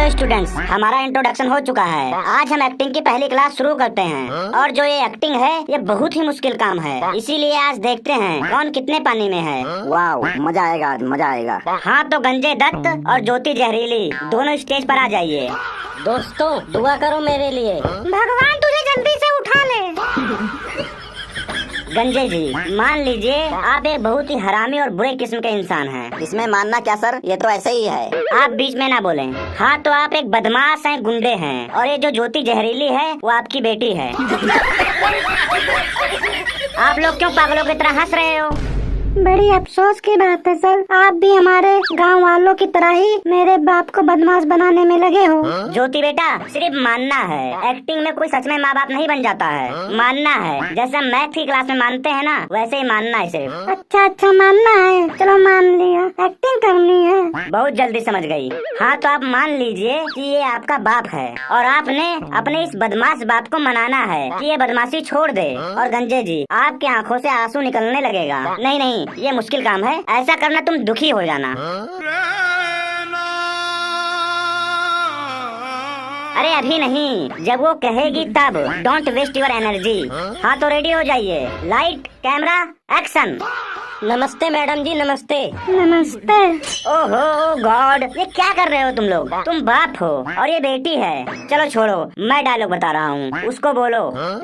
Hello students, हमारा introduction हो चुका है। आज हम एक्टिंग की पहली क्लास शुरू करते हैं। और जो ये एक्टिंग है ये बहुत ही मुश्किल काम है, इसीलिए आज देखते हैं कौन कितने पानी में है। वाह, मजा आएगा, आज मजा आएगा। हाँ तो गंजे दत्त और ज्योति जहरीली दोनों स्टेज पर आ जाइए। दोस्तों दुआ करो मेरे लिए। भगवान तुझे जल्दी से उठा ले। गंजे जी, मान लीजिए आप एक बहुत ही हरामी और बुरे किस्म के इंसान हैं। इसमें मानना क्या सर, ये तो ऐसे ही है। आप बीच में ना बोलें। हाँ तो आप एक बदमाश हैं, गुंडे हैं, और ये जो ज्योति जहरीली है वो आपकी बेटी है। आप लोग क्यों पागलों की तरह हंस रहे हो? बड़ी अफसोस की बात है सर, आप भी हमारे गांव वालों की तरह ही मेरे बाप को बदमाश बनाने में लगे हो। ज्योति बेटा, सिर्फ मानना है, एक्टिंग में कोई सच में माँ बाप नहीं बन जाता है। मानना है, जैसे हम मैथ की क्लास में मानते हैं ना, वैसे ही मानना है सिर्फ। अच्छा मानना है, चलो मान लिया, एक्टिंग करनी है। बहुत जल्दी समझ गई। हाँ तो आप मान लीजिए कि ये आपका बाप है और आपने अपने इस बदमाश बाप को मनाना है कि ये बदमाशी छोड़ दे। और गंजे जी, आपकी आंखों से आंसू निकलने लगेगा। नहीं, ये मुश्किल काम है, ऐसा करना तुम दुखी हो जाना। अरे अभी नहीं, जब वो कहेगी तब। Don't waste your energy. हाँ तो रेडी हो जाइए। Light camera action. नमस्ते मैडम जी, नमस्ते। नमस्ते। ओहो गॉड, ये क्या कर रहे हो तुम लोग? तुम बाप हो और ये बेटी है। चलो छोड़ो, मैं डायलॉग बता रहा हूँ, उसको बोलो।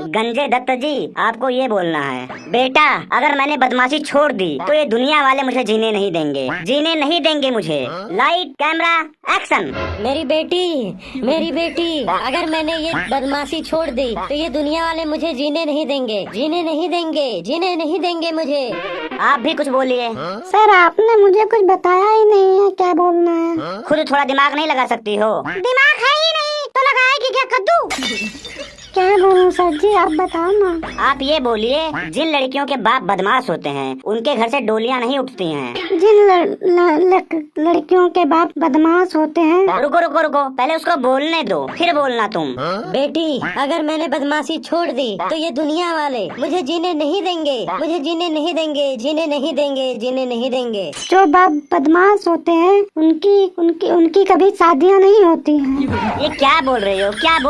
गंजे दत्त जी, आपको ये बोलना है, बेटा अगर मैंने बदमाशी छोड़ दी तो ये दुनिया वाले मुझे जीने नहीं देंगे, जीने नहीं देंगे मुझे। Light camera action. मेरी बेटी, अगर मैंने ये बदमाशी छोड़ दी तो ये दुनिया वाले मुझे जीने नहीं देंगे, जीने नहीं देंगे मुझे। आप भी कुछ बोलिए। सर आपने मुझे कुछ बताया ही नहीं है, क्या बोलना है? खुद थोड़ा दिमाग नहीं लगा सकती हो? दिमाग है ही नहीं तो लगाएगी क्या कद्दू? क्या बोलूं सर जी, आप बताओ ना। आप ये बोलिए, जिन लड़कियों के बाप बदमाश होते हैं उनके घर से डोलियां नहीं उठती हैं। जिन लड़कियों के बाप बदमाश होते हैं। रुको, पहले उसको बोलने दो, फिर बोलना तुम। बेटी अगर मैंने बदमाशी छोड़ दी तो ये दुनिया वाले मुझे जीने नहीं देंगे, जीने नहीं देंगे। जो बाप बदमाश होते हैं उनकी कभी शादियाँ नहीं होती हैं। ये क्या बोल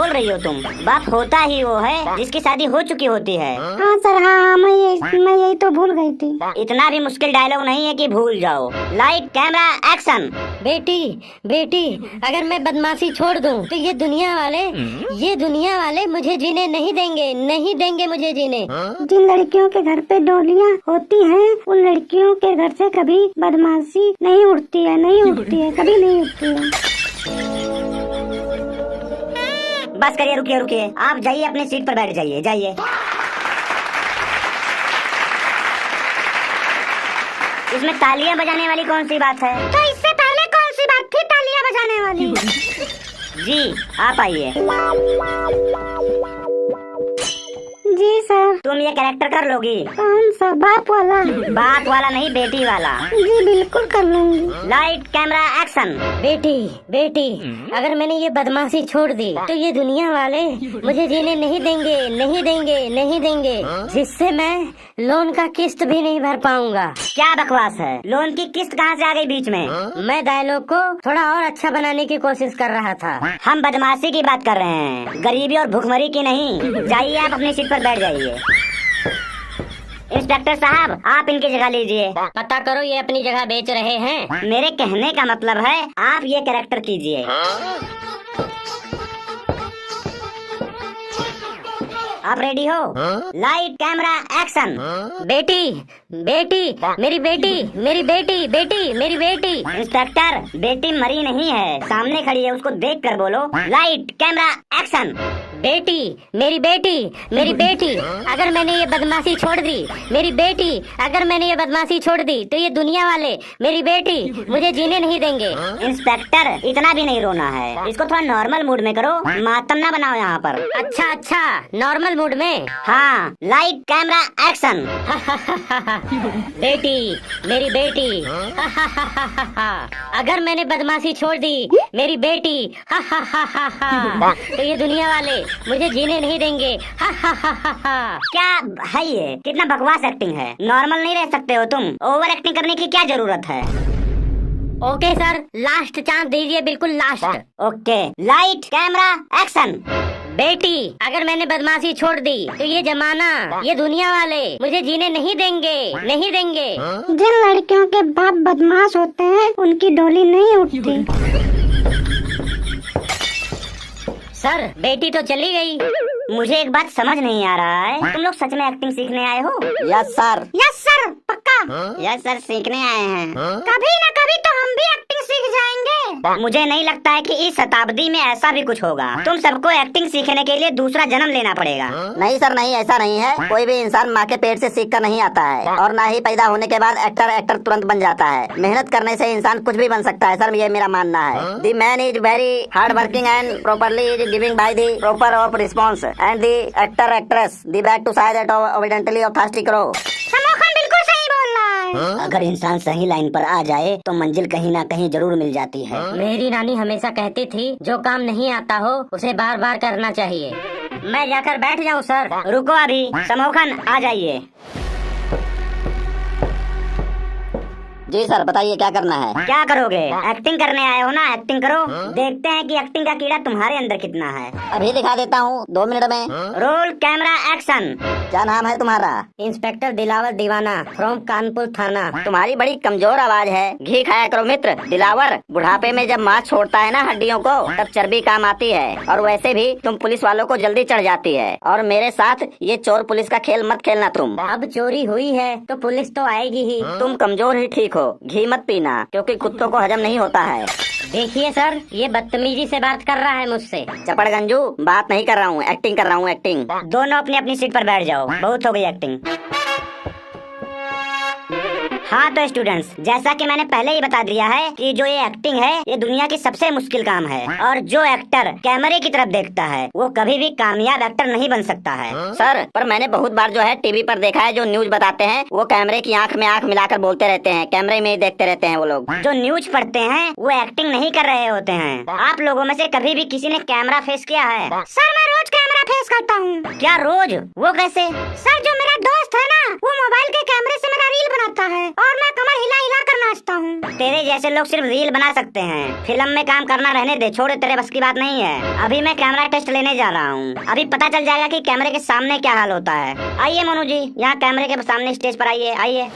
रही हो तुम? बाप होता ही वो है जिसकी शादी हो चुकी होती है। हाँ सर, हाँ मैं यही तो भूल गई थी। इतना भी मुश्किल डायलॉग नहीं है कि भूल जाओ। Light camera action. बेटी अगर मैं बदमाशी छोड़ दूं तो ये दुनिया वाले मुझे जीने नहीं देंगे मुझे जीने। जिन लड़कियों के घर पे डोलियाँ होती हैं उन लड़कियों के घर से कभी बदमाशी नहीं उठती है, कभी नहीं उठती है। बस करिए, रुकिए, आप जाइए अपनी सीट पर बैठ जाइए। इसमें तालियां बजाने वाली कौन सी बात है? तो इससे पहले कौन सी बात थी तालियां बजाने वाली? जी आप आइए। जी सर। तुम ये कैरेक्टर कर लोगी? कौन सा? बाप वाला नहीं, बेटी वाला। जी बिल्कुल कर लूंगी। Light camera action. बेटी अगर मैंने ये बदमाशी छोड़ दी तो ये दुनिया वाले मुझे जीने नहीं देंगे, जिससे मैं लोन का किस्त भी नहीं भर पाऊंगा। क्या बकवास है? लोन की किस्त कहाँ से आ गई बीच में? मैं डायलॉग को थोड़ा और अच्छा बनाने की कोशिश कर रहा था। हम बदमाशी की बात कर रहे हैं, गरीबी और भुखमरी की नहीं। जाइए आप अपनी सीट पर बैठ जाइए। इंस्पेक्टर साहब, आप इनकी जगह लीजिए। पता करो ये अपनी जगह बेच रहे हैं। मेरे कहने का मतलब है आप ये कैरेक्टर कीजिए। आप रेडी हो? Light camera action. बेटी मेरी बेटी। इंस्पेक्टर, बेटी मरी नहीं है, सामने खड़ी है, उसको देख कर बोलो। Light camera action. बेटी मेरी बेटी अगर मैंने ये बदमाशी छोड़ दी तो ये दुनिया वाले मेरी बेटी मुझे जीने नहीं देंगे। इंस्पेक्टर, इतना भी नहीं रोना है, इसको थोड़ा नॉर्मल मूड में करो, मातम ना बनाओ यहाँ पर। अच्छा नॉर्मल मूड में। हाँ, लाइट कैमरा एक्शन। बेटी मेरी बेटी अगर मैंने बदमाशी छोड़ दी मेरी बेटी तो ये दुनिया वाले मुझे जीने नहीं देंगे। क्या है ये? कितना बकवास एक्टिंग है। नॉर्मल नहीं रह सकते हो तुम? ओवर एक्टिंग करने की क्या जरूरत है? ओके सर, लास्ट चांस दीजिए, बिल्कुल last. Okay, light camera action. बेटी, अगर मैंने बदमाशी छोड़ दी तो ये जमाना, ये दुनिया वाले मुझे जीने नहीं देंगे, नहीं देंगे। जिन लड़कियों के बाप बदमाश होते हैं उनकी डोली नहीं उठती। सर, बेटी तो चली गई। मुझे एक बात समझ नहीं आ रहा है, तुम लोग सच में एक्टिंग सीखने आए हो? Yes sir. यस सर, पक्का। यस सर, सीखने आए हैं। कभी न कभी तो हम भी एक्टिंग सीख जाएंगे। मुझे नहीं लगता है कि इस शताब्दी में ऐसा भी कुछ होगा। तुम सबको एक्टिंग सीखने के लिए दूसरा जन्म लेना पड़ेगा। नहीं सर, नहीं, ऐसा नहीं है। कोई भी इंसान माँ के पेट से सीख कर नहीं आता है, और ना ही पैदा होने के बाद एक्टर तुरंत बन जाता है। मेहनत करने से इंसान कुछ भी बन सकता है सर, ये मेरा मानना है। The man is very hard working and properly is giving by the proper of response and the actor actress the back to side at evidently of fantastic row. समोखन बिल्कुल सही बोल रहा है। अगर इंसान सही लाइन पर आ जाए तो मंजिल कहीं ना कहीं जरूर मिल जाती है। मेरी नानी हमेशा कहती थी, जो काम नहीं आता हो उसे बार बार करना चाहिए। मैं जाकर बैठ जाऊँ सर? रुको अभी, समोखन आ जाइए। जी सर, बताइए क्या करना है। क्या करोगे? एक्टिंग करने आए हो ना, एक्टिंग करो। देखते हैं कि एक्टिंग का कीड़ा तुम्हारे अंदर कितना है। अभी दिखा देता हूँ, 2 मिनट में। Roll camera action. क्या नाम है तुम्हारा? इंस्पेक्टर दिलावर दीवाना फ्रॉम कानपुर थाना। तुम्हारी बड़ी कमजोर आवाज है, घी खाया करो मित्र। दिलावर, बुढ़ापे में जब मांस छोड़ता है ना हड्डियों को, तब चर्बी काम आती है। और वैसे भी तुम पुलिस वालों को जल्दी चढ़ जाती है। और मेरे साथ ये चोर पुलिस का खेल मत खेलना तुम। अब चोरी हुई है तो पुलिस तो आएगी ही। तुम कमजोर ही ठीक हो, घी मत पीना, क्योंकि कुत्तों को हजम नहीं होता है। देखिए सर, ये बदतमीजी से बात कर रहा है मुझसे। चपड़ गंजू, बात नहीं कर रहा हूँ, एक्टिंग कर रहा हूँ, एक्टिंग। दोनों अपनी अपनी सीट पर बैठ जाओ, बहुत हो गई एक्टिंग। हाँ तो स्टूडेंट्स, जैसा कि मैंने पहले ही बता दिया है कि जो ये एक्टिंग है ये दुनिया की सबसे मुश्किल काम है। और जो एक्टर कैमरे की तरफ देखता है वो कभी भी कामयाब एक्टर नहीं बन सकता है। सर, पर मैंने बहुत बार जो है टीवी पर देखा है, जो न्यूज बताते हैं वो कैमरे की आंख में आंख मिलाकर बोलते रहते हैं, कैमरे में ही देखते रहते हैं वो लोग। जो न्यूज पढ़ते हैं वो एक्टिंग नहीं कर रहे होते हैं। आप लोगों में से कभी भी किसी ने कैमरा फेस किया है? सर, मैं रोज कैमरा फेस करता हूँ। क्या रोज? वो कैसे? सर, जो मेरा दोस्त है ना, वो मोबाइल के कैमरे से मेरा रील बनाता है और मैं कमर हिला हिला कर नाचता हूँ। तेरे जैसे लोग सिर्फ रील बना सकते हैं, फिल्म में काम करना रहने दे, छोड़, तेरे बस की बात नहीं है। अभी मैं कैमरा टेस्ट लेने जा रहा हूँ, अभी पता चल जाएगा कि कैमरे के सामने क्या हाल होता है। आइए मोनू जी, यहाँ कैमरे के सामने स्टेज पर आइए, आइए।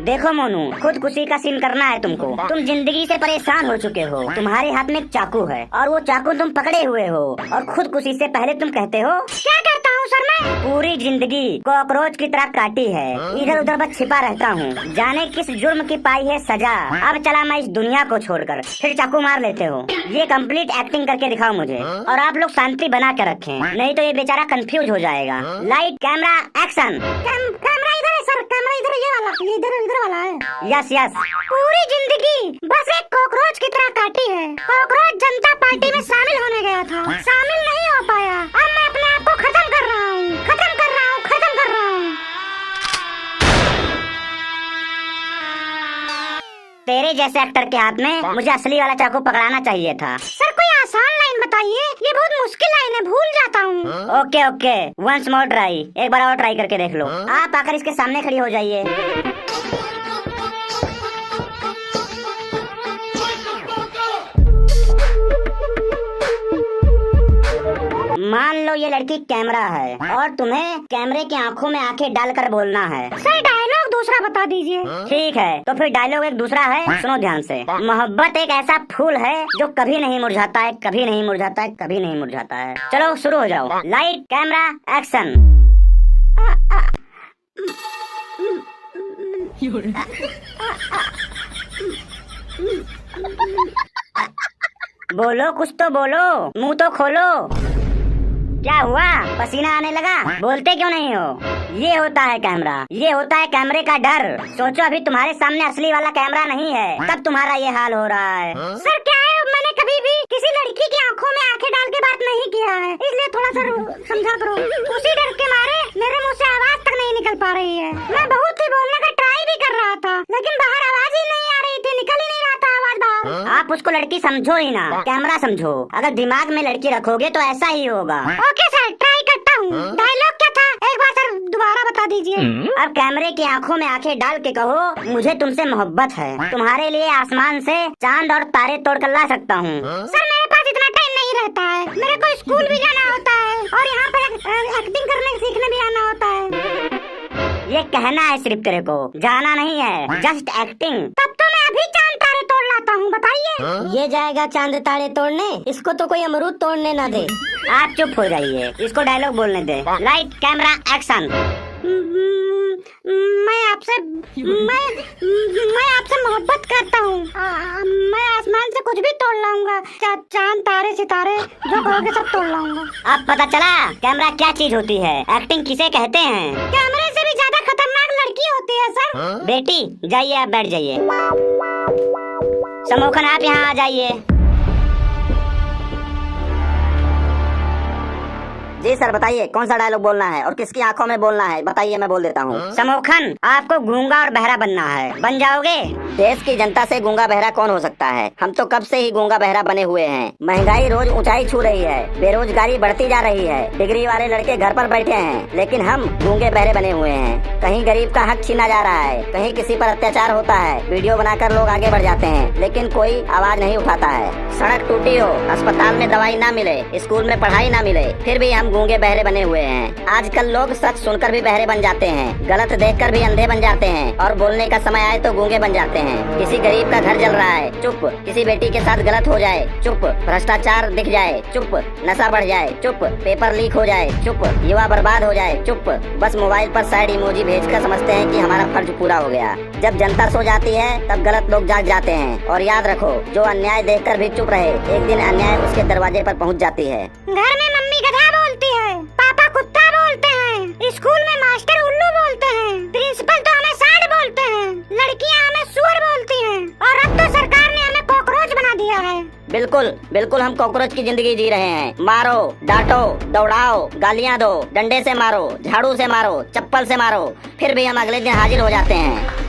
देखो मोनू, खुदकुशी का सीन करना है तुमको। तुम जिंदगी से परेशान हो चुके हो, तुम्हारे हाथ में एक चाकू है और वो चाकू तुम पकड़े हुए हो, और खुदकुशी से पहले तुम कहते हो, क्या करता हूँ सर मैं? पूरी जिंदगी कॉकरोच की तरह काटी है, इधर उधर बस छिपा रहता हूँ, जाने किस जुर्म की पाई है सजा, अब चला मैं इस दुनिया को छोड़कर, फिर चाकू मार लेते हो। ये कंप्लीट एक्टिंग करके दिखाओ मुझे, और आप लोग शांति बना के रखें, नहीं तो ये बेचारा कंफ्यूज हो जाएगा। Light camera action. कैमरा इधर है सर, कैमरा इधर, ये वाला, इधर वाला है। Yes yes. पूरी जिंदगी बस एक कॉकरोच की तरह काटी है। कॉकरोच जनता पार्टी में शामिल होने गया था, शामिल नहीं हो पाया। अब मैं अपने आप को खत्म कर रहा हूँ, खत्म कर रहा हूँ, खत्म कर रहा हूँ। तेरे जैसे एक्टर के हाथ में मुझे असली वाला चाकू पकड़ाना चाहिए था। सर, कोई आसान लाइन बताइए, ये बहुत मुश्किल लाइन है, भूल जाता हूँ। Okay okay, once more try, एक बार और ट्राई करके देख लो। आप आकर इसके सामने खड़ी हो जाइए। मान लो ये लड़की कैमरा है और तुम्हें कैमरे की आंखों में आंखें डालकर बोलना है। सर, डायलॉग दूसरा बता दीजिए। ठीक है, तो फिर डायलॉग एक दूसरा है, सुनो ध्यान से। मोहब्बत एक ऐसा फूल है जो कभी नहीं मुरझाता है, कभी नहीं मुरझाता है, कभी नहीं मुरझाता है। चलो शुरू हो जाओ। Light camera action. बोलो, कुछ तो बोलो, मुंह तो खोलो। क्या हुआ? पसीना आने लगा? बोलते क्यों नहीं हो? ये होता है कैमरा, ये होता है कैमरे का डर। सोचो अभी तुम्हारे सामने असली वाला कैमरा नहीं है, तब तुम्हारा ये हाल हो रहा है। सर, क्या है, मैंने कभी भी किसी लड़की की आंखों में आंखें डाल के बात नहीं किया है, इसलिए थोड़ा सा समझा करो। उसी डर के मारे मेरे मुंह से आवाज तक नहीं निकल पा रही है। मैं बहुत ही बोलने का ट्राई भी कर रहा था, लेकिन बाहर आवाज ही नहीं आ रही थी, निकल ही नहीं रहा था आवाज बाहर। आप उसको लड़की समझो ही ना, कैमरा समझो। अगर दिमाग में लड़की रखोगे तो ऐसा ही होगा। ओके सर, ट्राई करता हूँ। डायलॉग क्या था, एक बार सर दोबारा बता दीजिए। अब कैमरे की आंखों में आंखें डाल के कहो, मुझे तुमसे मोहब्बत है, तुम्हारे लिए आसमान से चांद और तारे तोड़ कर ला सकता हूँ। सर मेरे पास इतना टाइम नहीं रहता है, मेरे को स्कूल भी जाना होता है और यहाँ पर एक्टिंग करने सीखने भी आना होता है। ये कहना है सिर्फ तेरे को, जाना नहीं है, जस्ट एक्टिंग। तब तो मैं अभी चांद तारे तोड़ लाता हूँ, बताइए। ये जाएगा चांद तारे तोड़ने, इसको तो कोई अमरूद तोड़ने ना दे। आप चुप हो जाइए, इसको डायलॉग बोलने दे। Light camera action. मैं आपसे मोहब्बत करता हूँ। मैं आसमान से कुछ भी तोड़ लाऊंगा, चांद तारे सितारे जो कहोगे सब तोड़ लाऊंगा। अब पता चला कैमरा क्या चीज होती है, एक्टिंग किसे कहते हैं। कैमरे से भी ज्यादा खतरनाक लड़की होती है सर। बेटी जाइए, आप बैठ जाइए। समोखन आप यहाँ आ जाइए। जी सर बताइए कौन सा डायलॉग बोलना है और किसकी आंखों में बोलना है, बताइए मैं बोल देता हूँ। समोखन आपको गूंगा और बहरा बनना है, बन जाओगे। देश की जनता से गूंगा बहरा कौन हो सकता है, हम तो कब से ही गूंगा बहरा बने हुए हैं। महंगाई रोज ऊंचाई छू रही है, बेरोजगारी बढ़ती जा रही है, डिग्री वाले लड़के घर पर बैठे हैं, लेकिन हम गूंगे बहरे बने हुए हैं। कहीं गरीब का हक छीना जा रहा है, कहीं किसी पर अत्याचार होता है, वीडियो बनाकर लोग आगे बढ़ जाते हैं, लेकिन कोई आवाज नहीं उठाता है। सड़क टूटी हो, अस्पताल में दवाई ना मिले, स्कूल में पढ़ाई ना मिले, फिर भी हम गूंगे बहरे बने हुए हैं। आजकल लोग सच सुनकर भी बहरे बन जाते हैं, गलत देखकर भी अंधे बन जाते हैं, और बोलने का समय आए तो गूंगे बन जाते हैं। किसी गरीब का घर जल रहा है, चुप। किसी बेटी के साथ गलत हो जाए, चुप। भ्रष्टाचार दिख जाए, चुप। नशा बढ़ जाए, चुप। पेपर लीक हो जाए, चुप। युवा बर्बाद हो जाए, चुप। बस मोबाइल पर सैड इमोजी भेजकर समझते हैं कि हमारा फर्ज पूरा हो गया। जब जनता सो जाती है तब गलत लोग जाग जाते हैं। और याद रखो, जो अन्याय देखकर भी चुप रहे, एक दिन अन्याय उसके दरवाजे पर पहुंच जाती है। घर में मम्मी गधा बोलती है, पापा कुत्ता बोलते हैं, स्कूल में मास्टर उल्लू बोलते हैं, प्रिंसिपल तो हमें सांड बोलते हैं, लड़कियां हमें सुअर बोलती हैं, और अब तो सरकार ने हमें कॉकरोच बना दिया है। बिल्कुल बिल्कुल हम कॉकरोच की जिंदगी जी रहे हैं। मारो, डांटो, दौड़ाओ, गालियां दो, डंडे से मारो, झाड़ू से मारो, चप्पल से मारो, फिर भी हम अगले दिन हाजिर हो जाते हैं।